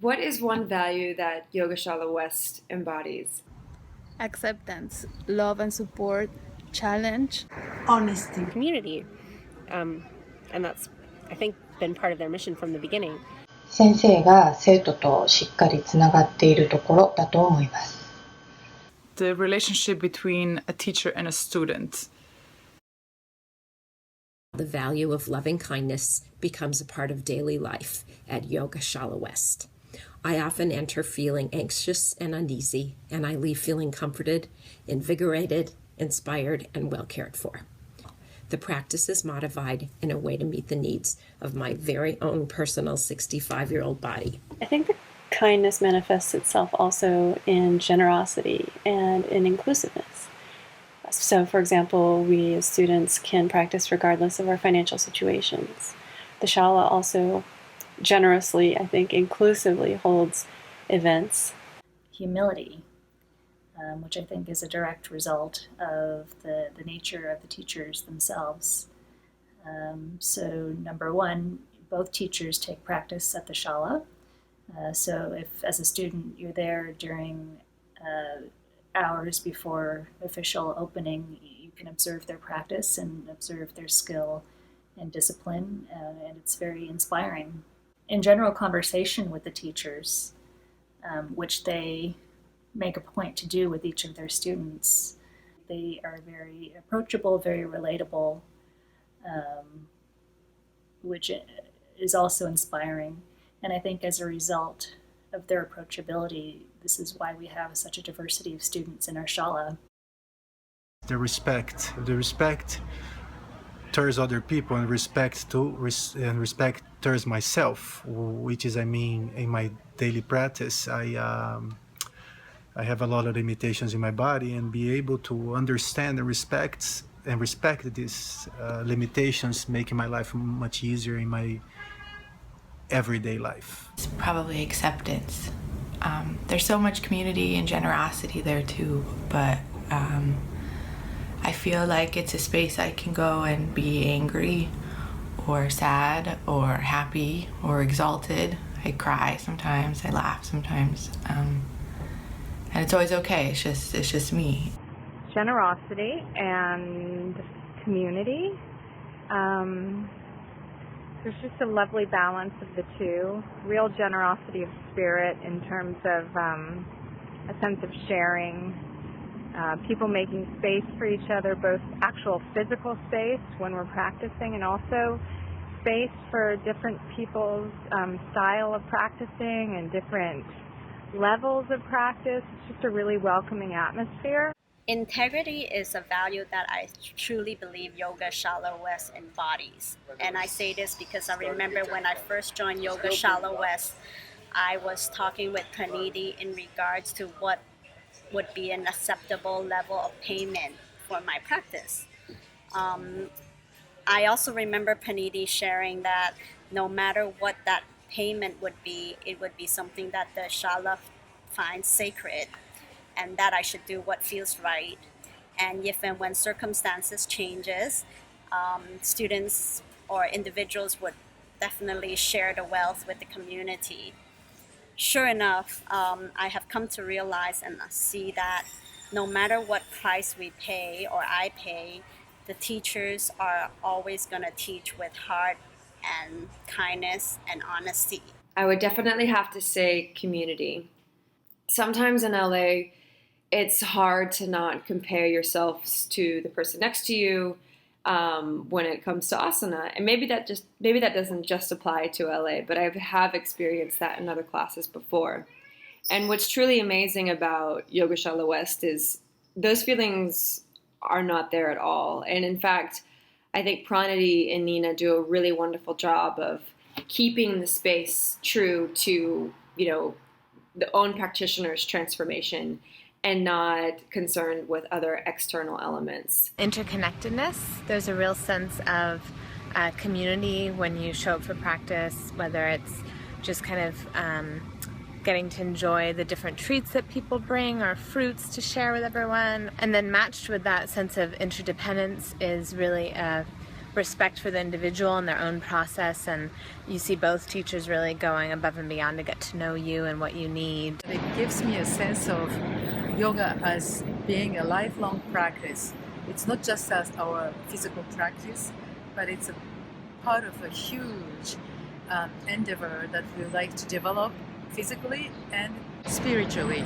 What is one value that Yogashala West embodies? Acceptance, love and support, challenge, honesty, community. And that's, I think, been part of their mission from the beginning. 先生が生徒としっかりつながっているところだと思います。The relationship between a teacher and a student. The value of loving kindness becomes a part of daily life at Yogashala West. I often enter feeling anxious and uneasy, and I leave feeling comforted, invigorated, inspired, and well cared for. The practice is modified in a way to meet the needs of my very own personal 65-year-old body. I think the kindness manifests itself also in generosity and in inclusiveness. So, for example, we as students can practice regardless of our financial situations. The Shala also generously, I think, inclusively holds events. Humility, which I think is a direct result of the nature of the teachers themselves. So number one, both teachers take practice at the Shala. So if as a student you're there during hours before official opening, you can observe their practice and observe their skill and discipline, and it's very inspiring. In general conversation with the teachers, which they make a point to do with each of their students, they are very approachable, very relatable, which is also inspiring. And I think as a result of their approachability, this is why we have such a diversity of students in our Shala. The respect towards other people and respect towards myself, which is, in my daily practice, I have a lot of limitations in my body, and be able to understand and respect these limitations, making my life much easier in my everyday life. It's probably acceptance. There's so much community and generosity there too, but I feel like it's a space I can go and be angry or sad or happy or exalted. I cry sometimes, I laugh sometimes, and it's always okay. It's just me. Generosity and community. There's just a lovely balance of the two. Real generosity of spirit in terms of a sense of sharing, people making space for each other, both actual physical space when we're practicing and also space for different people's style of practicing and different levels of practice. It's just a really welcoming atmosphere. Integrity is a value that I truly believe Yogashala West embodies. And I say this because I remember when I first joined Yogashala West, I was talking with Panidi in regards to what would be an acceptable level of payment for my practice. I also remember Panidi sharing that no matter what that payment would be, it would be something that the Shala finds sacred, and that I should do what feels right. And if and when circumstances changes, students or individuals would definitely share the wealth with the community. Sure enough, I have come to realize and see that no matter what price we pay or I pay, the teachers are always going to teach with heart and kindness and honesty. I would definitely have to say community. Sometimes in LA, it's hard to not compare yourselves to the person next to you when it comes to asana, and maybe that doesn't just apply to LA, but I have experienced that in other classes before. And what's truly amazing about Yogashala West is those feelings are not there at all. And in fact, I think Pranati and Nina do a really wonderful job of keeping the space true to, the own practitioner's transformation and not concerned with other external elements. Interconnectedness. There's a real sense of community when you show up for practice, whether it's just kind of getting to enjoy the different treats that people bring or fruits to share with everyone. And then matched with that sense of interdependence is really a respect for the individual and their own process, and you see both teachers really going above and beyond to get to know you and what you need. It gives me a sense of yoga as being a lifelong practice. It's not just as our physical practice, but it's a part of a huge endeavor that we like to develop physically and spiritually.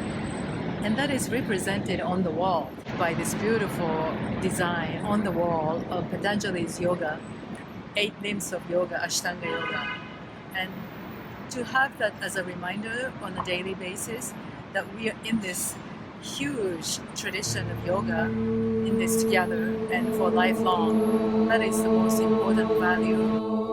And that is represented on the wall by this beautiful design on the wall of Patanjali's yoga, 8 limbs of yoga, Ashtanga yoga. And to have that as a reminder on a daily basis that we are in this huge tradition of yoga, in this together and for lifelong, that is the most important value.